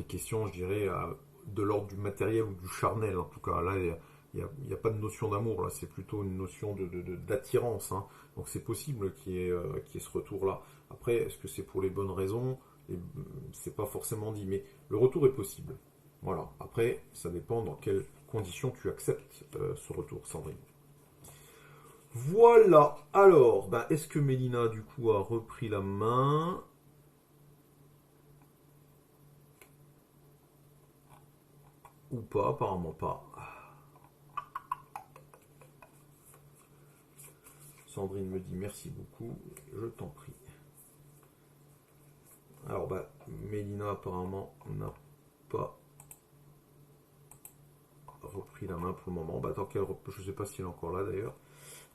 questions, je dirais, de l'ordre du matériel ou du charnel, en tout cas. Là, il y a pas de notion d'amour, là, c'est plutôt une notion d'attirance, hein. Donc c'est possible qu'il y ait ce retour-là. Après, est-ce que c'est pour les bonnes raisons? C'est pas forcément dit, mais le retour est possible. Voilà. Après, ça dépend dans quelles conditions tu acceptes ce retour, Sandrine. Voilà. Alors, ben, est-ce que Mélina, du coup, a repris la main ou pas? Apparemment pas. Sandrine me dit merci beaucoup, je t'en prie. Alors bah Mélina apparemment n'a pas repris la main pour le moment. Bah tant qu'elle je sais pas si elle est encore là d'ailleurs.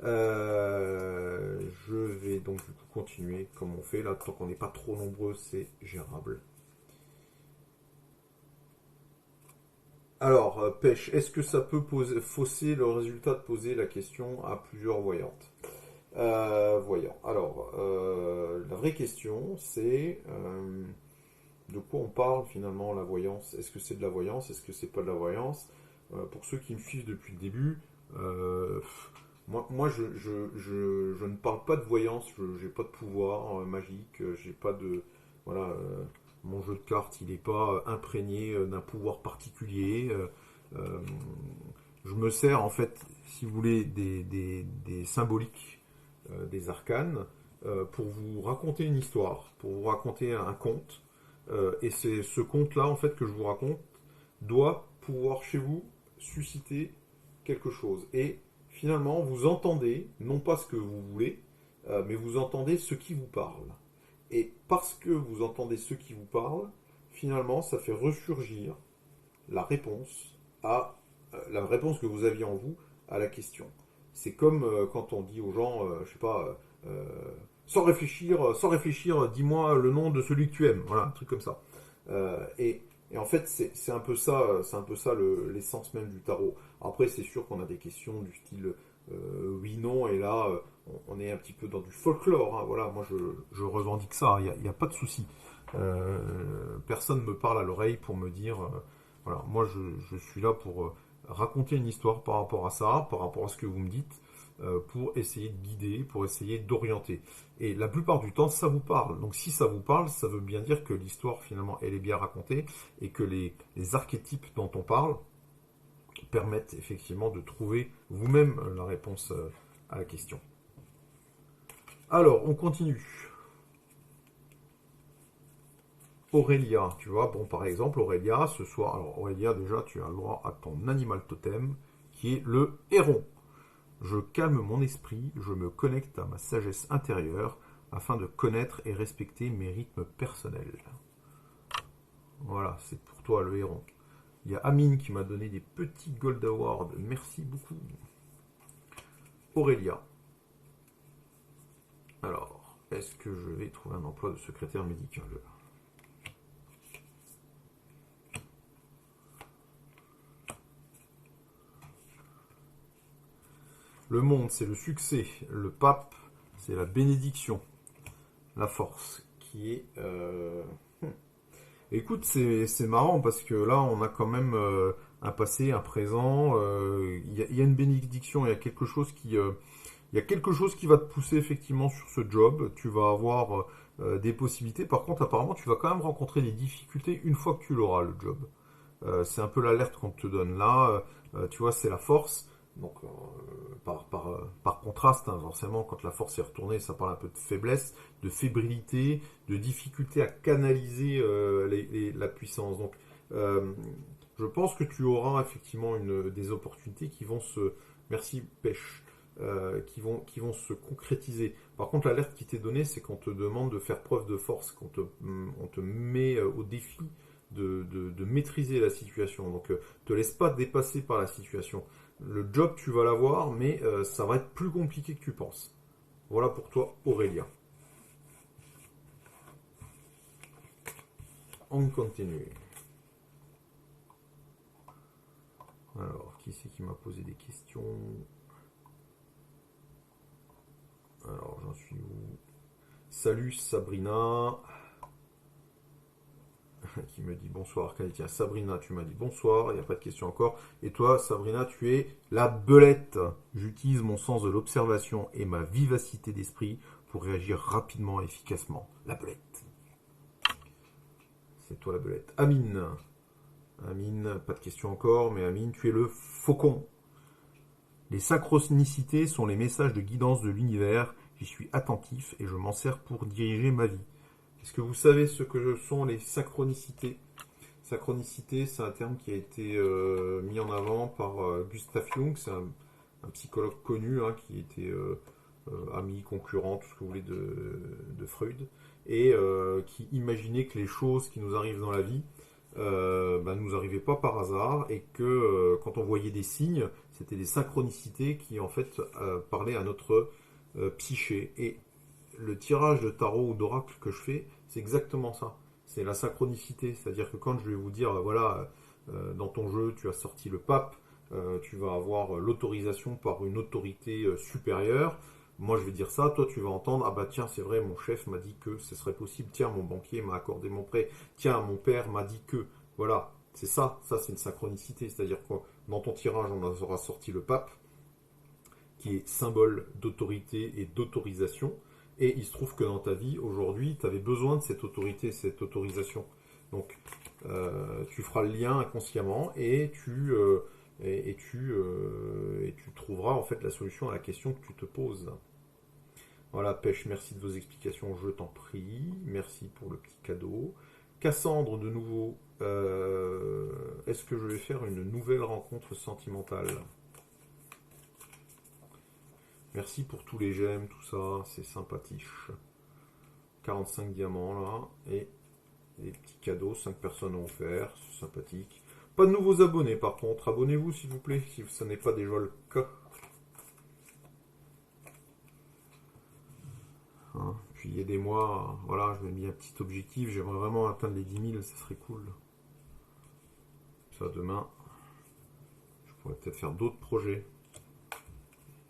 Je vais donc donc du coup continuer comme on fait là, tant qu'on n'est pas trop nombreux, c'est gérable. Alors, Pêche, est-ce que ça peut fausser le résultat de poser la question à plusieurs voyantes? Voyons. Alors, la vraie question, c'est de quoi on parle finalement la voyance? Est-ce que c'est de la voyance? Est-ce que c'est pas de la voyance? Pour ceux qui me suivent depuis le début, moi je ne parle pas de voyance, je n'ai pas de pouvoir magique, j'ai pas de. Voilà, mon jeu de cartes, il n'est pas imprégné d'un pouvoir particulier. Euh, je me sers en fait, si vous voulez, des symboliques, des arcanes, pour vous raconter une histoire, pour vous raconter un conte. Et c'est ce conte-là, en fait, que je vous raconte, doit pouvoir chez vous susciter quelque chose. Et finalement, vous entendez, non pas ce que vous voulez, mais vous entendez ce qui vous parle. Et parce que vous entendez ce qui vous parle, finalement, ça fait ressurgir la réponse à la réponse que vous aviez en vous à la question. C'est comme quand on dit aux gens, je sais pas, sans réfléchir, dis-moi le nom de celui que tu aimes. Voilà, un truc comme ça. Et en fait, c'est un peu ça, l'essence même du tarot. Après, c'est sûr qu'on a des questions du style oui, non, et là, on est un petit peu dans du folklore. Hein, voilà, moi, je revendique ça. Il n'y a pas de souci. Personne me parle à l'oreille pour me dire, voilà, moi, je suis là pour raconter une histoire par rapport à ça, par rapport à ce que vous me dites, pour essayer de guider, pour essayer d'orienter. Et la plupart du temps, ça vous parle. Donc si ça vous parle, ça veut bien dire que l'histoire, finalement, elle est bien racontée et que les archétypes dont on parle permettent effectivement de trouver vous-même la réponse à la question. Alors, on continue. Aurélia, tu vois, bon, par exemple, Aurélia, ce soir, alors Aurélia, déjà, tu as le droit à ton animal totem, qui est le héron. Je calme mon esprit, je me connecte à ma sagesse intérieure, afin de connaître et respecter mes rythmes personnels. Voilà, c'est pour toi le héron. Il y a Amine qui m'a donné des petits Gold Awards. Merci beaucoup. Aurélia. Alors, est-ce que je vais trouver un emploi de secrétaire médical? Le monde, c'est le succès. Le pape, c'est la bénédiction. La force, qui est... Écoute, c'est marrant parce que là, on a quand même un passé, un présent. Il y a une bénédiction, il y a quelque chose il y a quelque chose qui va te pousser effectivement sur ce job. Tu vas avoir des possibilités. Par contre, apparemment, tu vas quand même rencontrer des difficultés une fois que tu l'auras, le job. C'est un peu l'alerte qu'on te donne là. Tu vois, c'est la force. Donc, par contraste, hein, forcément, quand la force est retournée, ça parle un peu de faiblesse, de fébrilité, de difficulté à canaliser la puissance. Donc, euh, je pense que tu auras effectivement des opportunités qui vont se... Merci, Pêche. Qui vont se concrétiser. Par contre, l'alerte qui t'est donnée, c'est qu'on te demande de faire preuve de force, on te met au défi de maîtriser la situation. Donc, te laisse pas dépasser par la situation. Le job, tu vas l'avoir, mais ça va être plus compliqué que tu penses. Voilà pour toi, Aurélien. On continue. Alors, qui c'est qui m'a posé des questions? Alors, j'en suis où? Salut Sabrina. Qui me dit bonsoir. Tiens, Sabrina, tu m'as dit bonsoir, il n'y a pas de question encore. Et toi, Sabrina, tu es la belette. J'utilise mon sens de l'observation et ma vivacité d'esprit pour réagir rapidement et efficacement. La belette. C'est toi la belette. Amine. Amine, pas de question encore, mais Amine, tu es le faucon. Les synchronicités sont les messages de guidance de l'univers. J'y suis attentif et je m'en sers pour diriger ma vie. Est-ce que vous savez ce que sont les synchronicités? Synchronicité, c'est un terme qui a été mis en avant par Gustav Jung, c'est un psychologue connu hein, qui était ami, concurrent, tout ce que vous voulez de Freud, et qui imaginait que les choses qui nous arrivent dans la vie nous arrivaient pas par hasard, et que quand on voyait des signes, c'était des synchronicités qui en fait parlaient à notre psyché. Et le tirage de tarot ou d'oracle que je fais, c'est exactement ça. C'est la synchronicité. C'est-à-dire que quand je vais vous dire, voilà, dans ton jeu, tu as sorti le pape, tu vas avoir l'autorisation par une autorité supérieure. Moi, je vais dire ça, toi, tu vas entendre, ah bah tiens, c'est vrai, mon chef m'a dit que ce serait possible, tiens, mon banquier m'a accordé mon prêt, tiens, mon père m'a dit que, voilà, c'est ça c'est une synchronicité, c'est-à-dire que dans ton tirage, on aura sorti le pape, qui est symbole d'autorité et d'autorisation, et il se trouve que dans ta vie, aujourd'hui, tu avais besoin de cette autorité, cette autorisation. Donc, tu feras le lien inconsciemment et tu trouveras en fait la solution à la question que tu te poses. Voilà, Pêche, merci de vos explications, je t'en prie. Merci pour le petit cadeau. Cassandre, de nouveau, est-ce que je vais faire une nouvelle rencontre sentimentale? Merci pour tous les j'aime, tout ça, c'est sympathique. 45 diamants là, et des petits cadeaux, 5 personnes ont offert, c'est sympathique. Pas de nouveaux abonnés par contre, abonnez-vous s'il vous plaît, si ce n'est pas déjà le cas. Hein, puis aidez-moi, voilà, je m'ai mis un petit objectif, j'aimerais vraiment atteindre les 10 000, ça serait cool. Ça demain, je pourrais peut-être faire d'autres projets.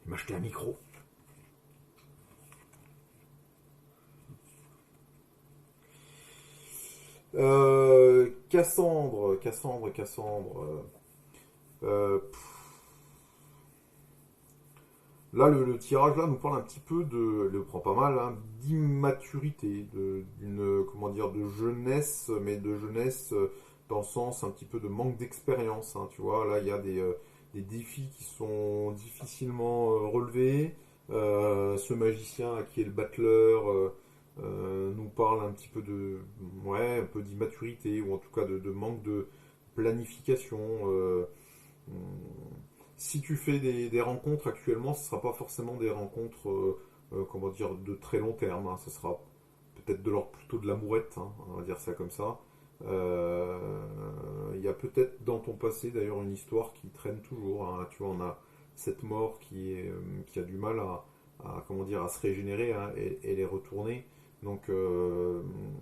M'acheter un micro. Cassandre. Là, le tirage là nous parle un petit peu le prend pas mal, hein, d'immaturité, d'une comment dire, de jeunesse, mais de jeunesse dans le sens un petit peu de manque d'expérience. Hein, tu vois, là il y a des défis qui sont difficilement relevés. Ce magicien qui est le battleur nous parle un petit peu ouais, un peu d'immaturité ou en tout cas de manque de planification. Si tu fais des rencontres actuellement, ce ne sera pas forcément des rencontres, comment dire, de très long terme. Hein. Ce sera peut-être de l'ordre plutôt de l'amourette, hein, on va dire ça comme ça. Il y a peut-être dans ton passé d'ailleurs une histoire qui traîne toujours. Hein. Tu vois, on a cette mort qui a du mal comment dire, à se régénérer, hein, et les retourner. Donc,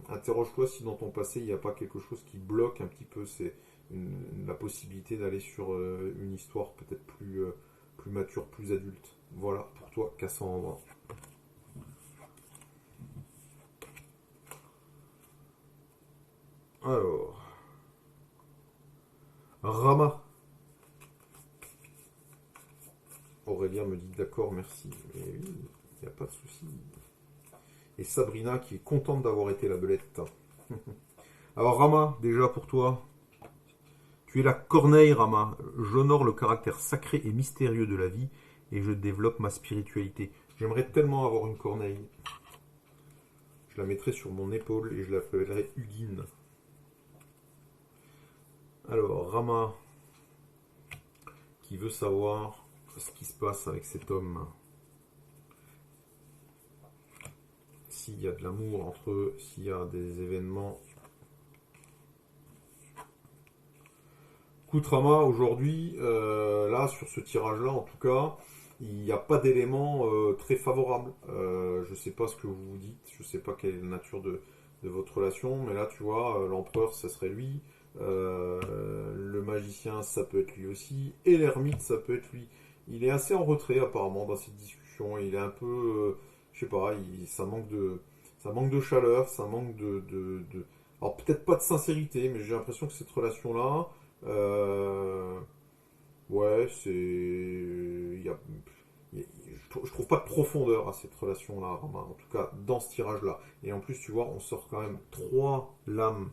interroge-toi si dans ton passé il n'y a pas quelque chose qui bloque un petit peu la possibilité d'aller sur une histoire peut-être plus mature, plus adulte. Voilà pour toi, Cassandre. Alors, Rama. Aurélien me dit d'accord, merci. Mais oui, il n'y a pas de souci. Et Sabrina qui est contente d'avoir été la belette. Alors Rama, déjà pour toi, tu es la corneille Rama. J'honore le caractère sacré et mystérieux de la vie et je développe ma spiritualité. J'aimerais tellement avoir une corneille. Je la mettrais sur mon épaule et je l'appellerais Huguine. Alors Rama, qui veut savoir ce qui se passe avec cet homme. S'il y a de l'amour entre eux, s'il y a des événements. Koutrama, aujourd'hui, là, sur ce tirage-là, en tout cas, il n'y a pas d'éléments très favorables. Je ne sais pas ce que vous vous dites, je ne sais pas quelle est la nature de votre relation, mais là, tu vois, l'empereur, ça serait lui, le magicien, ça peut être lui aussi, et l'ermite, ça peut être lui. Il est assez en retrait, apparemment, dans cette discussion. Il est un peu, je sais pas, ça manque de chaleur, ça manque alors peut-être pas de sincérité, mais j'ai l'impression que cette relation-là, euh, ouais, je trouve pas de profondeur à cette relation-là, Romain, en tout cas dans ce tirage-là. Et en plus, tu vois, on sort quand même trois lames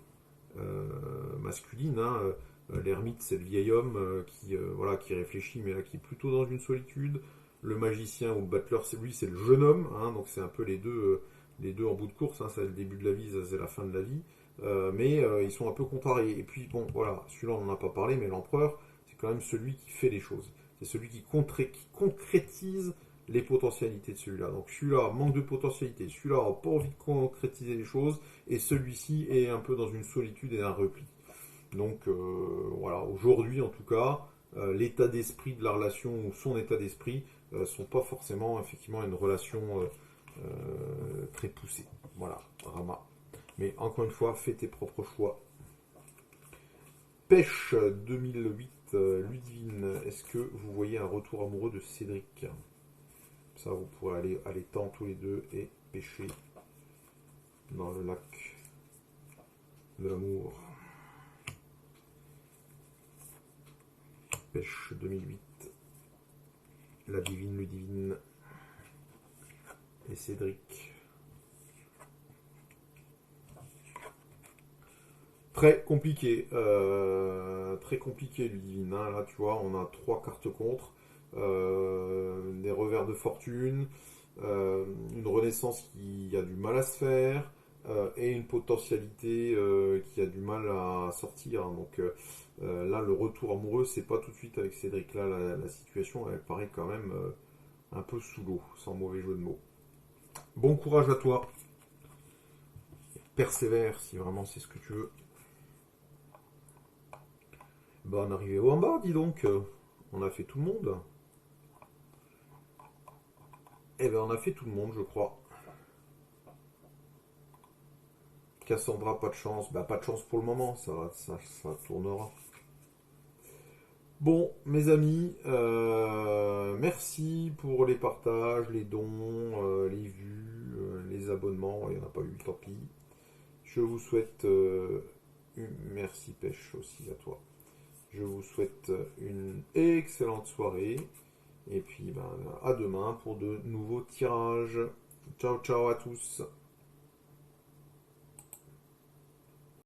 masculines. Hein. L'ermite, c'est le vieil homme voilà, qui réfléchit, mais là qui est plutôt dans une solitude. Le magicien ou le battleur, c'est le jeune homme, hein, donc c'est un peu les deux en bout de course. Hein, c'est le début de la vie, c'est la fin de la vie. Mais ils sont un peu contrariés. Et puis, bon, voilà, celui-là, on n'en a pas parlé, mais l'empereur, c'est quand même celui qui fait les choses. C'est celui qui concrétise les potentialités de celui-là. Donc, celui-là manque de potentialité. Celui-là n'a pas envie de concrétiser les choses. Et celui-ci est un peu dans une solitude et un repli. Donc, voilà, aujourd'hui, en tout cas, l'état d'esprit de la relation ou son état d'esprit sont pas forcément, effectivement, une relation très poussé. Voilà, Rama. Mais encore une fois, fais tes propres choix. Pêche 2008, Ludivine, est-ce que vous voyez un retour amoureux de Cédric? Ça, vous pourrez aller à l'étang tous les deux et pêcher dans le lac de l'amour. Pêche 2008, la divine Ludivine et Cédric. Très compliqué, Ludivine. Hein. Là, tu vois, on a 3 cartes contre, des revers de fortune, une renaissance qui a du mal à se faire, et une potentialité qui a du mal à sortir. Donc là, le retour amoureux, c'est pas tout de suite avec Cédric. Là, la situation, elle paraît quand même un peu sous l'eau, sans mauvais jeu de mots. Bon courage à toi. Persévère si vraiment c'est ce que tu veux. Bah, on est arrivé en bas, dis donc. On a fait tout le monde. Eh ben, on a fait tout le monde, je crois. Cassandra, pas de chance. Bah, pas de chance pour le moment, ça tournera. Bon, mes amis, merci pour les partages, les dons, les vues, les abonnements. Il n'y en a pas eu, tant pis. Je vous souhaite... merci Pêche aussi à toi. Je vous souhaite une excellente soirée. Et puis, ben, à demain pour de nouveaux tirages. Ciao, ciao à tous.